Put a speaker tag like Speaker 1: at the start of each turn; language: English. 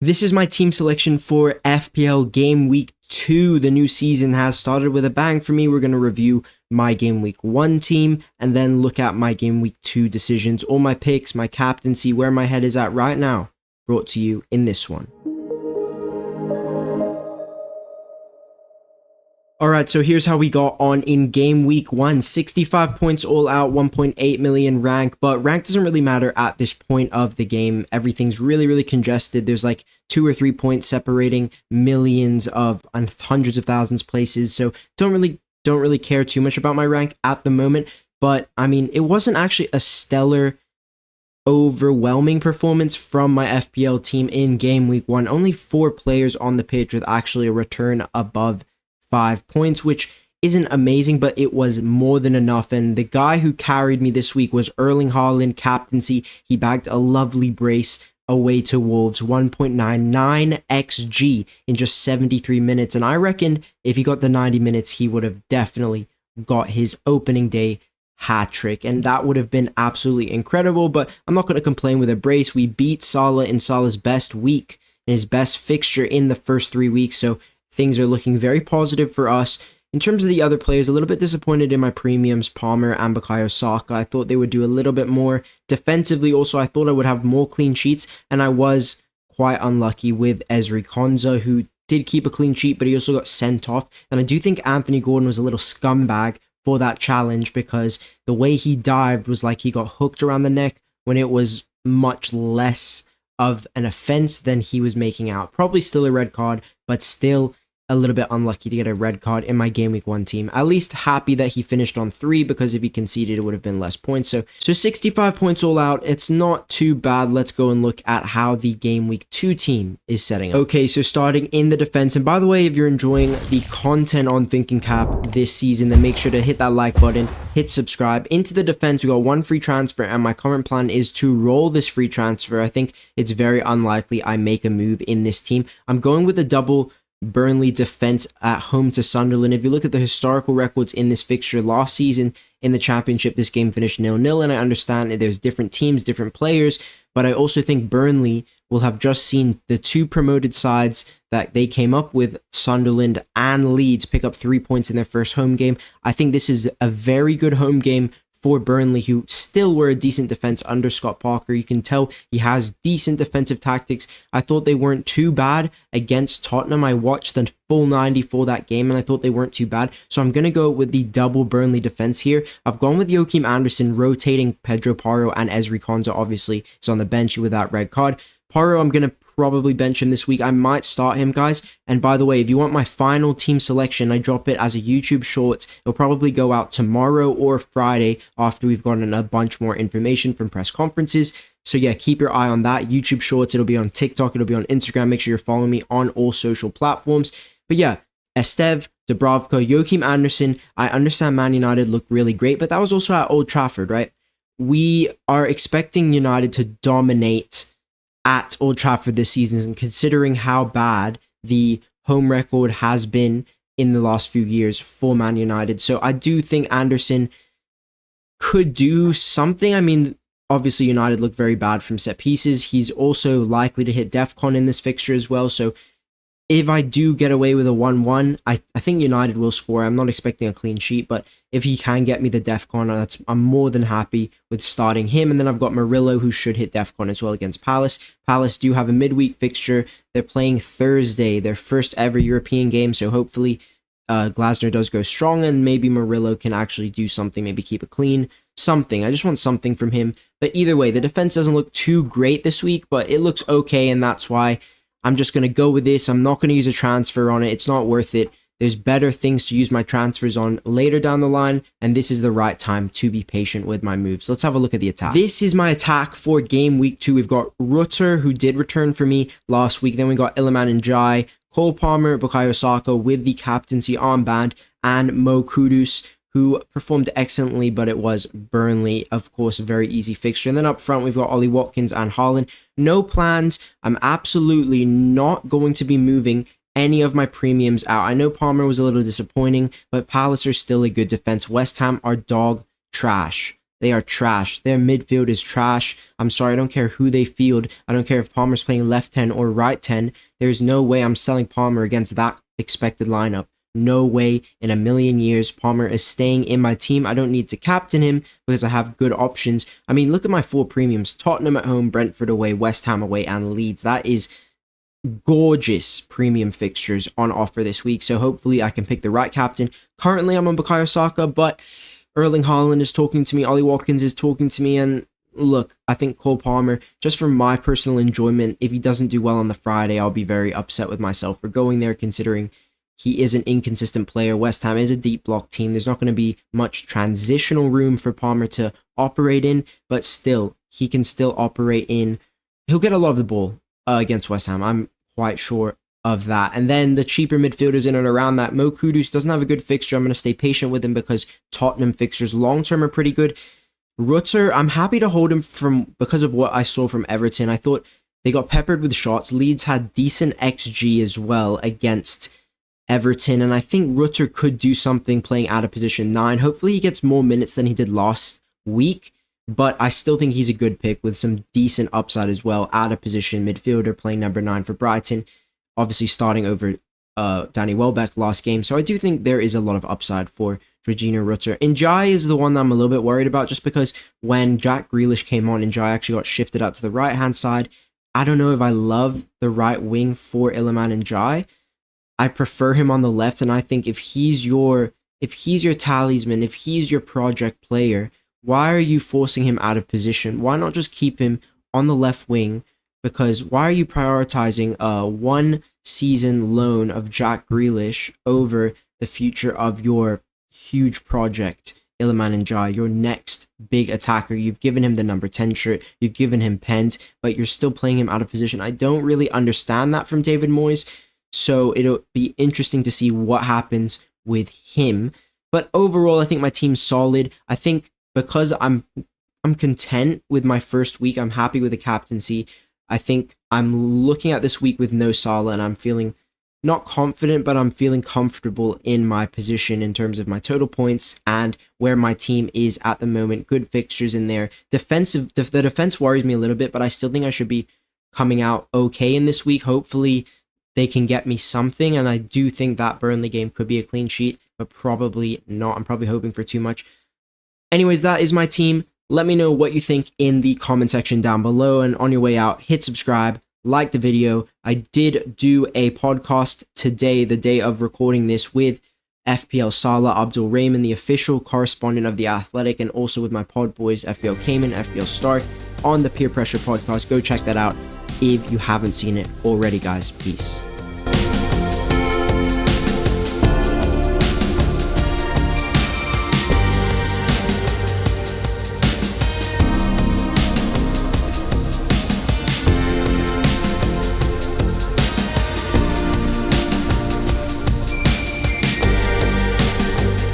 Speaker 1: This is my team selection for FPL Game Week 2. The new season has started with a bang for me. We're going to review my Game Week 1 team and then look at my Game Week 2 decisions, all my picks, my captaincy, where my head is at right now, brought to you in this one. Alright, so here's how we got on in Game Week 1. 65 points all out, 1.8 million rank, but rank doesn't really matter at this point of the game. Everything's really congested. There's like 2 or 3 points separating millions of and hundreds of thousands places, so don't really care too much about my rank at the moment. But I mean, it wasn't actually a stellar, overwhelming performance from my FPL team in Game Week 1. Only 4 players on the pitch with actually a return above 5 points, which isn't amazing, but it was more than enough. And the guy who carried me this week was Erling Haaland, captaincy. He bagged a lovely brace away to Wolves, 1.99 XG in just 73 minutes. And I reckon if he got the 90 minutes, he would have definitely got his opening day hat trick, and that would have been absolutely incredible. But I'm not going to complain with a brace. We beat Salah in Salah's best week, his best fixture in the first 3 weeks, so things are looking very positive for us. In terms of the other players, a little bit disappointed in my premiums, Palmer and Bukayo Saka. I thought they would do a little bit more defensively. Also, I thought I would have more clean sheets, and I was quite unlucky with Ezri Konsa, who did keep a clean sheet, but he also got sent off. And I do think Anthony Gordon was a little scumbag for that challenge, because the way he dived was like he got hooked around the neck when it was much less of an offense than he was making out. Probably still a red card, but still a little bit unlucky to get a red card in my Game Week 1 team. At least happy that he finished on 3, because if he conceded, it would have been less points. So 65 points all out. It's not too bad. Let's go and look at how the Game Week 2 team is setting up. Okay, so starting in the defense. And by the way, if you're enjoying the content on Thinking Cap this season, then make sure to hit that like button, hit subscribe. Into the defense, we got 1 free transfer, and my current plan is to roll this free transfer. I think it's very unlikely I make a move in this team. I'm going with a double Burnley defense at home to Sunderland. If you look at the historical records in this fixture, last season in the championship, this game finished 0-0, and I understand that there's different teams, different players, but I also think Burnley will have just seen the 2 promoted sides that they came up with, Sunderland and Leeds, pick up 3 points in their first home game. I think this is a very good home game for Burnley, who still were a decent defense under Scott Parker. You can tell he has decent defensive tactics. I thought they weren't too bad against Tottenham. I watched the full 90 for that game, and I thought they weren't too bad. So I'm going to go with the double Burnley defense here. I've gone with Joachim Andersen, rotating Pedro Porro, and Ezri Konsa obviously is on the bench with that red card. Porro, I'm going to probably bench him this week. I might start him, guys. And by the way, if you want my final team selection, I drop it as a YouTube short. It'll probably go out tomorrow or Friday after we've gotten a bunch more information from press conferences. So yeah, keep your eye on that. YouTube shorts, it'll be on TikTok, it'll be on Instagram. Make sure you're following me on all social platforms. But yeah, Estev, Dubravka, Joachim Andersen. I understand Man United look really great, but that was also at Old Trafford, right? We are expecting United to dominate at Old Trafford this season, and considering how bad the home record has been in the last few years for Man United. So I do think Andersen could do something. I mean, obviously United look very bad from set pieces. He's also likely to hit DEFCON in this fixture as well. So if I do get away with a 1-1, I think United will score. I'm not expecting a clean sheet, but if he can get me the DEFCON, I'm more than happy with starting him. And then I've got Murillo, who should hit DEFCON as well against Palace. Palace do have a midweek fixture. They're playing Thursday, their first ever European game, so hopefully Glasner does go strong, and maybe Murillo can actually do something, maybe keep it clean, something. I just want something from him. But either way, the defense doesn't look too great this week, but it looks okay, and that's why I'm just going to go with this. I'm not going to use a transfer on it. It's not worth it. There's better things to use my transfers on later down the line, and this is the right time to be patient with my moves. Let's have a look at the attack. This is my attack for Game Week 2. We've got Rutter, who did return for me last week. Then we got Iliman Ndiaye, Cole Palmer, Bukayo Saka with the captaincy armband, and Mo Kudus, who performed excellently, but it was Burnley, of course, a very easy fixture. And then up front, we've got Ollie Watkins and Haaland. No plans. I'm absolutely not going to be moving any of my premiums out. I know Palmer was a little disappointing, but Palace are still a good defense. West Ham are dog trash. They are trash. Their midfield is trash. I'm sorry, I don't care who they field. I don't care if Palmer's playing left 10 or right 10. There's no way I'm selling Palmer against that expected lineup. No way in a million years Palmer is staying in my team. I don't need to captain him because I have good options. I mean, look at my 4 premiums. Tottenham at home, Brentford away, West Ham away, and Leeds. That is gorgeous premium fixtures on offer this week. So hopefully I can pick the right captain. Currently I'm on Bukayo Saka, but Erling Haaland is talking to me. Ollie Watkins is talking to me. And look, I think Cole Palmer, just for my personal enjoyment, if he doesn't do well on the Friday, I'll be very upset with myself for going there, considering he is an inconsistent player. West Ham is a deep block team. There's not going to be much transitional room for Palmer to operate in, but still, he can still operate in. He'll get a lot of the ball against West Ham. I'm quite sure of that. And then the cheaper midfielders in and around that. Mo Kudus doesn't have a good fixture. I'm going to stay patient with him because Tottenham fixtures long-term are pretty good. Rutter, I'm happy to hold him because of what I saw from Everton. I thought they got peppered with shots. Leeds had decent XG as well against Everton, and I think Rutter could do something playing out of position 9. Hopefully he gets more minutes than he did last week, but I still think he's a good pick with some decent upside as well. Out of position midfielder playing number 9 for Brighton, obviously starting over Danny Welbeck last game, so I do think there is a lot of upside for Georgina Rutter. Njai is the one that I'm a little bit worried about, just because when Jack Grealish came on, Njai actually got shifted out to the right-hand side. I don't know if I love the right wing for Iliman Njai. I prefer him on the left, and I think if he's your talisman, if he's your project player, why are you forcing him out of position? Why not just keep him on the left wing? Because why are you prioritizing a 1-season loan of Jack Grealish over the future of your huge project, Iliman Njai, your next big attacker? You've given him the number 10 shirt, you've given him pens, but you're still playing him out of position. I don't really understand that from David Moyes. So it'll be interesting to see what happens with him. But overall, I think my team's solid. I think because I'm content with my first week, I'm happy with the captaincy. I think I'm looking at this week with no Salah, and I'm feeling not confident, but I'm feeling comfortable in my position in terms of my total points and where my team is at the moment. Good fixtures in there. The defense worries me a little bit, but I still think I should be coming out okay in this week. Hopefully they can get me something, and I do think that Burnley game could be a clean sheet, but probably not. I'm probably hoping for too much. Anyways, that is my team. Let me know what you think in the comment section down below, and on your way out, hit subscribe, like the video. I did do a podcast today, the day of recording this, with FPL Salah Abdul Rahman, the official correspondent of The Athletic, and also with my pod boys, FPL Cayman, FPL Stark, on the Peer Pressure podcast. Go check that out if you haven't seen it already, guys. Peace.